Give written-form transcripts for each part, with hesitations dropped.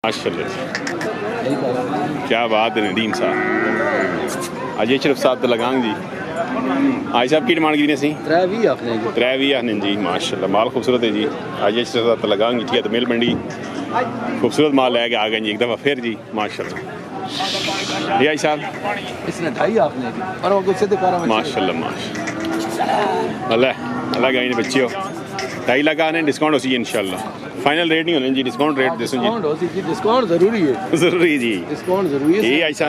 माशाल्लाह क्या बात है नदीम साहब अजय शरफ साहब तो लगांग जी आज साहब की डिमांड कितनी सी 320 आखने जी माशाल्लाह माल खूबसूरत है जी अजय शरफ साहब तो लगांग जी ठीक है तो मेल मंडी खूबसूरत माल लेके आ गए जी एक दफ़ा फिर जी माशाल्लाह ये साहब इसने 2.5 आपने दी और वो गुस्से दिखा रहा माशाल्लाह माशाल्लाह अल्लाह गाई ने बच्चे हो 2.5 लाख आने डिस्काउंट हो सी इंशाल्लाह फाइनल रेट नहीं होने जी डिस्काउंट रेट दसो जी डिस्काउंट जरूरी है जरूरी जी डिस्काउंट जरूरी है ये ऐसा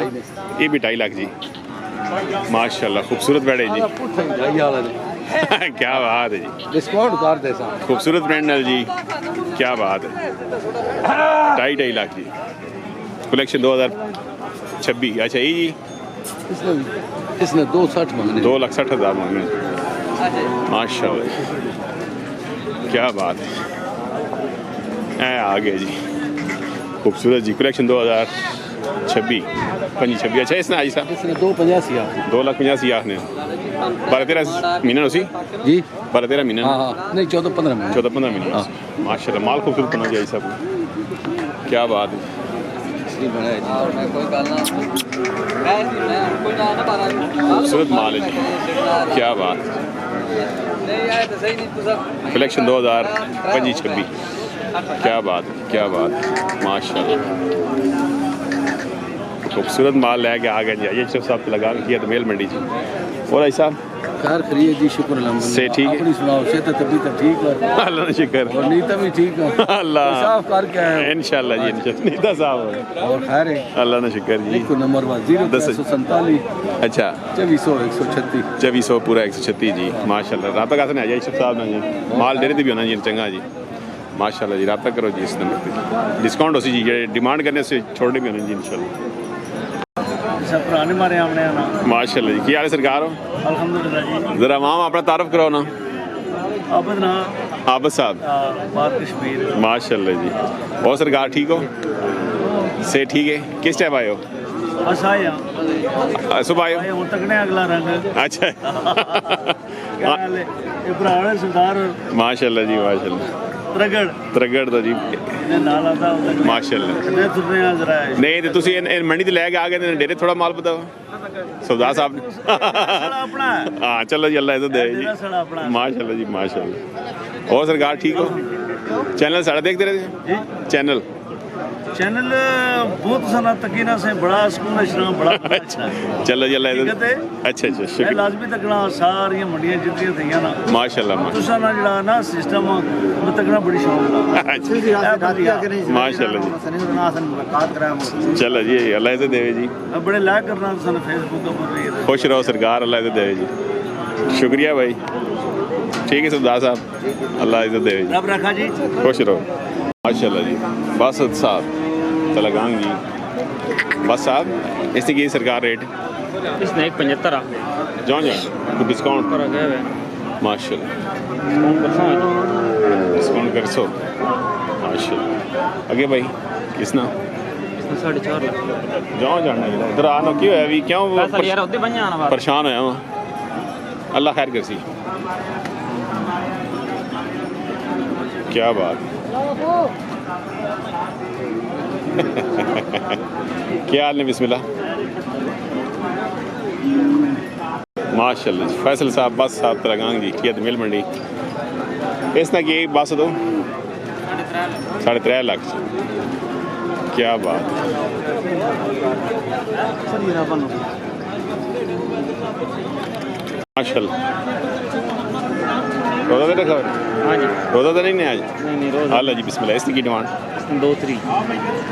ये भी 2.5 लाख जी माशाल्लाह खूबसूरत बैठे जी क्या बात है जी डिस्काउंट कर दे खूबसूरत ब्रांड जी क्या बात है 2.5 लाख जी कलेक्शन 2026 अच्छा ये जी इसने 260 मांगने 2,60,000 मांगने माशाल्लाह क्या बात है आ गए जी खूबसूरत जी कलेक्शन 2026 अच्छा इसने आई साहब इसने 2,85 आखने 12-13 महीना उसी जी 12-13 महीना नहीं 14-15 महीने 14-15 महीने माशाल्लाह माल खूबसूरत बना जी साहब क्या बात है खूबसूरत माल है जी क्या बात कलेक्शन 2025-26 क्या बात माशाल्लाह खूबसूरत माल लेके आ गए जी ये शरफ साहब लगा किया तो मेल मंडी जी और ऐसा खैर खरीद जी शुक्र अल्हम्दुलिल्लाह से ठीक है अपनी सुनाओ से तो तभी तो ठीक है अल्लाह ने शुक्र और नीता भी ठीक है अल्लाह साफ करके आए इंशाल्लाह जी इंशाल्लाह नीता साहब और खैर है अल्लाह ने शुक्र जी एक नंबर 047 अच्छा 2400 पूरा 136 जी माशाल्लाह रात तक आसने आ जाए शरफ साहब ने जी माल डेरे दी भी होना जी चंगा जी माशाल्लाह जी रात तक करो जी इस नंबर पे डिस्काउंट हो सी जी डिमांड करने से छोड़ने भी होने जी इंशाल्लाह पुराने मारे आमने आना माशाल्लाह जी की हाल है सरकार हो अल्हम्दुलिल्लाह जी जरा माम अपना तारुफ करो ना आबद ना आबद साहब बात कश्मीर माशाल्लाह जी और सरकार ठीक हो से ठीक है किस टाइम आए हो बस आया सुबह आए हूं तकने अगला रंग अच्छा क्या हाल है ये पुराने सरदार माशाल्लाह जी माशाल्लाह तरगड़ तो जी माशाल्लाह नहीं तो तुसी मंडी ते लेके आ गए डेरे थोड़ा माल बताओ सरदार साहब ने हाँ चलो जी अल्लाह इज्जत दे जी माशाल्लाह जी माशाल्लाह और सरकार ठीक हो चैनल साढ़ा देखते रहे चैनल बहुत सना तकीना से बड़ा सुकून अशरा बड़ा अच्छा चलो जी अल्लाह इज्जत अच्छा शुक्रिया लाजमी तकना सारी मंडियां जितनी थी ना माशाल्लाह तुसा ना जड़ा ना सिस्टम तकना बड़ी शौक माशाल्लाह जी चलो जी अल्लाह इज्जत देवे जी बड़े लाइक करना तुसा फेसबुक पर खुश रहो सरकार अल्लाह इज्जत देवे जी शुक्रिया भाई ठीक है सरदार साहब अल्लाह इज्जत देवे जी रब रखा जी खुश रहो माशाल्लाह जी बासत साहब तलगांग जी बस साहब इसकी की सरकार रेट इसने 175 जान कुछ डिस्काउंट पर गए माशाल्लाह डिस्काउंट कर सो माशाल्लाह आगे भाई किसना इसने 4.5 लाख जाओ जाना इधर आना क्यों है अभी क्यों यार उधर बन जाना परेशान होया वहाँ अल्लाह खैर कर सी क्या बात क्या हाल है बिस्मिल्लाह माशाल्लाह फैसल साहब बस साहब तलगांग जी किया मिल मंडी इसना की बस दो 3.5 लाख क्या बात माशाल्लाह रोज़ा दे रखा हाँ जी रोज़ा तो नहीं आज नहीं रोज़ा अल्लाह जी बिस्मिल्लाह इसकी की डिमांड 2-3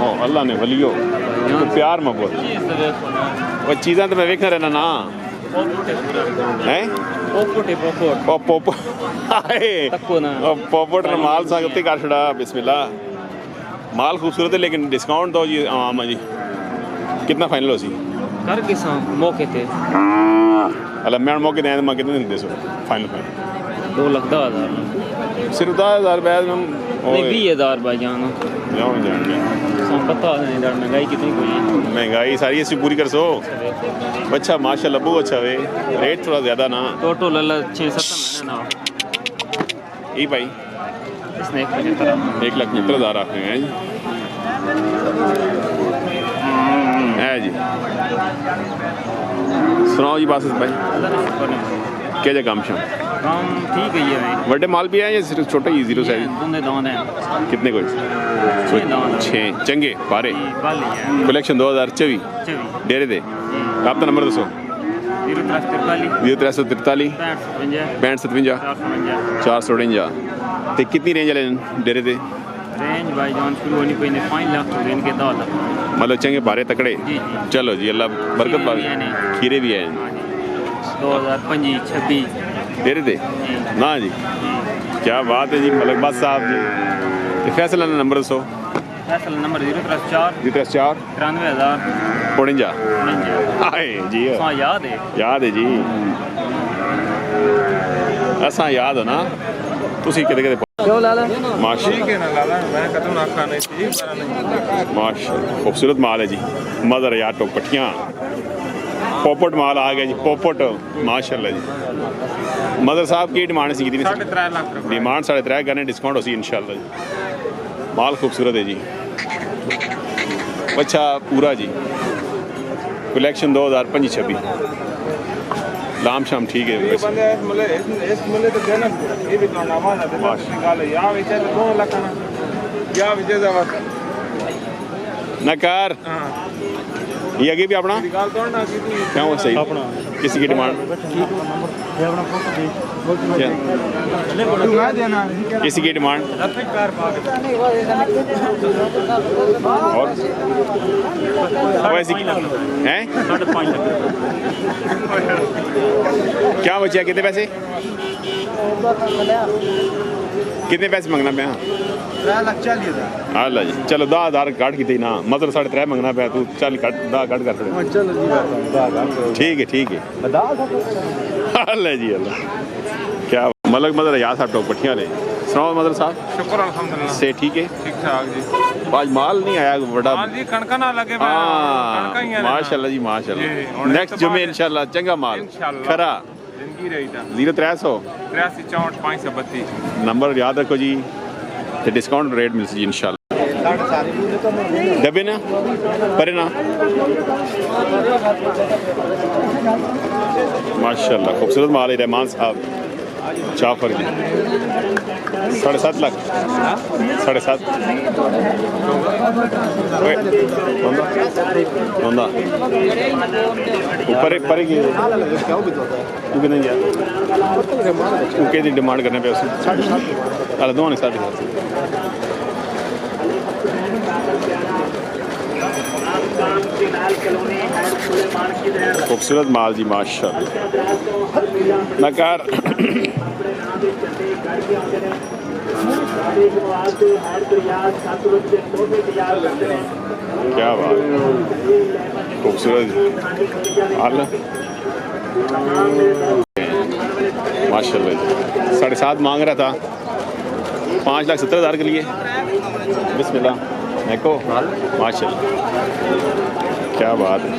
ओ अल्लाह ने वलियो तो प्यार मोहब्बत वो चीज़ां तो मैं वेखना रहना ना हैं पोपट माल संगति कर छड़ा बिस्मिल्लाह माल खूबसूरत है लेकिन डिस्काउंट दो जी आम जी कितना फाइनल हो सी कर किसा मौके थे अल्लाह मैं मौके दें मैं कितने दे सो फाइनल 2,10,000 सिर्फ 10,000 बैद में नहीं 20,000 भाई जाना जाओ जाएंगे पता नहीं यार महंगाई कितनी कोई है महंगाई सारी ऐसी पूरी कर सो अच्छा माशाल्लाह बहुत अच्छा वे रेट थोड़ा ज़्यादा ना टोटल 6-7 महीने ना ये भाई इसने 1,75,000 1,75,000 आखिर हैं जी बस भाई क्या जा काम शाम काम ठीक है ये भाई बड़े माल भी है या सिर्फ छोटे ही जीरो साइज दोनों दांत हैं कितने कोई दांत 6 चंगे पारे कल ही है कलेक्शन 2024 चवी डेरे दे आपका नंबर दसो 0343 65 57 449 ते कितनी रेंज वाले डेरे दे रेंज भाई जान शुरू होनी पे 5 लाख तो रेंज के दाल मतलब चंगे पारे तकड़े जी चलो जी अल्लाह बरकत पावे खीरे भी हैं 2025 26 डेरे दे ना जी क्या बात है जी मलक बात साहब जी ते फैसला नंबर दसो फैसला नंबर 034 04 93000 49 आए जी हाँ याद है जी असा याद हो ना तुसी किते किते क्यों लाला माशा ठीक है ना लाला मैं कदम ना खाने थी पर नहीं माशा खूबसूरत माल है जी मदर यार तो पटियां पोपट माल आ गया जी पोपट माशाल्लाह जी मदर साहब की डिमांड सी कितनी 3.5 लाख रुपए डिमांड 3.5 करने डिस्काउंट हो सी इंशाल्लाह जी माल खूबसूरत है जी अच्छा पूरा जी कलेक्शन 2025 लाम शाम ठीक है ये बंदे इस मिले तो देना ये भी तो नामा ना निकाले या विचे 2 लाख ना या विचे जावा नकार हां ये आगे भी अपना निकाल तो ना की क्या हो सही अपना किसी की डिमांड ये अपना फोटो दे क्या? तू मैं देना किसी की डिमांड और वैसे हैं क्या बचा कितने पैसे कितने पैसे मंगना पे 3 लाख 40 अल्लाह जी चलो 10,000 काट की थी ना मतलब 3.5 मंगना पे तू चल काट 10 काट कर चलो जी ठीक है अल्लाह जी अल्लाह क्या मलक मदर याद साहब टोक पट्टियाँ ले सुनाओ मदर साहब शुक्र अल्हम्दुलिल्लाह से ठीक है ठीक ठाक जी आज माल नहीं आया बड़ा हां जी कणका ना लगे मैं कणका ही है माशाल्लाह जी माशाल्लाह नेक्स्ट जुमे इंशाल्लाह चंगा माल इंशाल्लाह खरा जिंदगी रही था 0300 83 64 532 नंबर याद रखो जी ते डिस्काउंट रेट मिल जी इंशाल्लाह दबे ना परे ना माशाल्लाह खूबसूरत माल है रहमान साहब जाफर जी 7.5 लाख 7.5 ऊपर परे की तू कितने गया तू कितनी डिमांड करने पे उसे 7.5 अरे दोनों 7.5 खूबसूरत माल जी माशाल्लाह नकार क्या बात खूबसूरत हाल माशाल्लाह 7.5 मांग रहा था 5,70,000 के लिए बिस्मिल्लाह देखो माशाल्लाह क्या बात है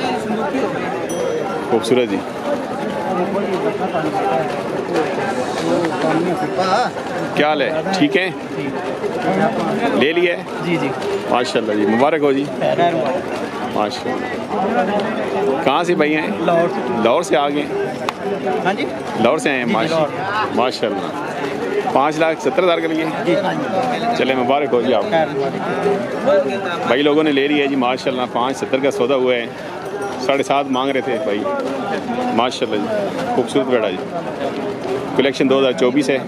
खूबसूरत जी क्या हाल है ठीक है ले लिया है जी माशाल्लाह जी मुबारक हो जी माशाल्लाह कहाँ से भाई हैं लाहौर से आ गए हाँ जी लाहौर से आए हैं माशाल्लाह 5,70,000 के लिए चले मुबारक हो जी आप भाई लोगों ने ले लिया है जी माशाल्लाह 5.70 का सौदा हुआ है 7.5 मांग रहे थे भाई माशाल्लाह जी खूबसूरत बेड़ा जी कलेक्शन 2024 है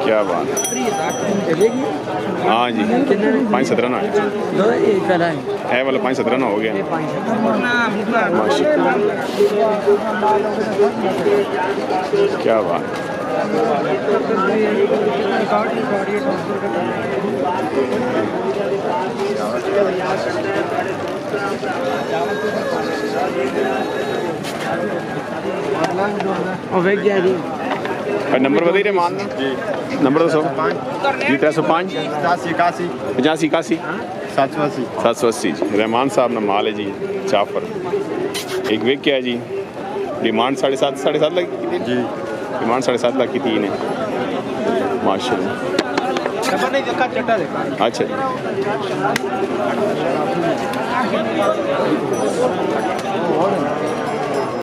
क्या बात हाँ जी 5.17 ना है वाला 5.17 ना हो गया माशाल्लाह क्या बात नंबर बताइए रे मान नंबर दसो जी 305 85 780 रहमान साहब ना माल है जी जाफर एक वेग क्या है जी डिमांड 7.5 लाख की थी जी डिमांड 7.5 लाख की 3 है माशाल्लाह अच्छा जी